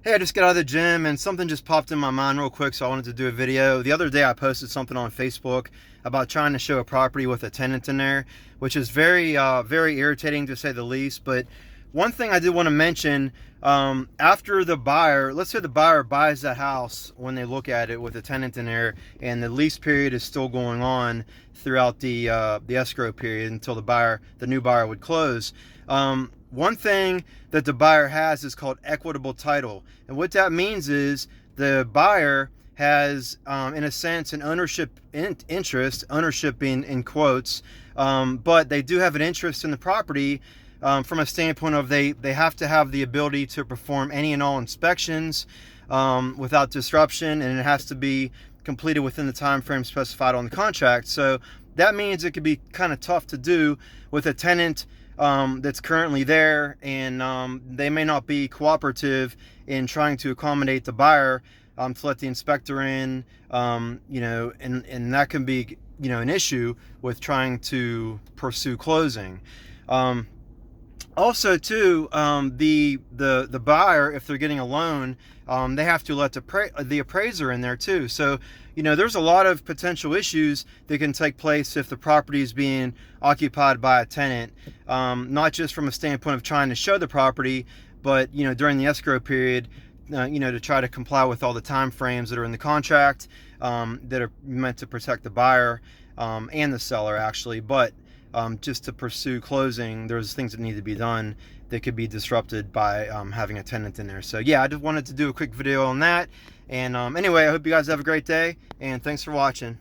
Hey, I just got out of the gym and something just popped in my mind real quick, so I wanted to do a video. The other day I posted something on Facebook about trying to show a property with a tenant in there, which is very irritating to say the least. But one thing I did want to mention, after the buyer, let's say the buyer buys that house when they look at it with a tenant in there, and the lease period is still going on throughout the escrow period until the new buyer would close. One thing that the buyer has is called equitable title. And what that means is the buyer has, in a sense, an ownership interest, ownership being in quotes, but they do have an interest in the property from a standpoint of they have to have the ability to perform any and all inspections without disruption, and it has to be completed within the time frame specified on the contract. So that means it could be kind of tough to do with a tenant that's currently there, and they may not be cooperative in trying to accommodate the buyer to let the inspector in, and that can be, an issue with trying to pursue closing. Also too, the buyer, if they're getting a loan, they have to let the appraiser in there too. So, there's a lot of potential issues that can take place if the property is being occupied by a tenant, not just from a standpoint of trying to show the property, but, during the escrow period, to try to comply with all the time frames that are in the contract, that are meant to protect the buyer, and the seller actually. But just to pursue closing, there's things that need to be done that could be disrupted by having a tenant in there. So yeah, I just wanted to do a quick video on that. And anyway, I hope you guys have a great day, and thanks for watching.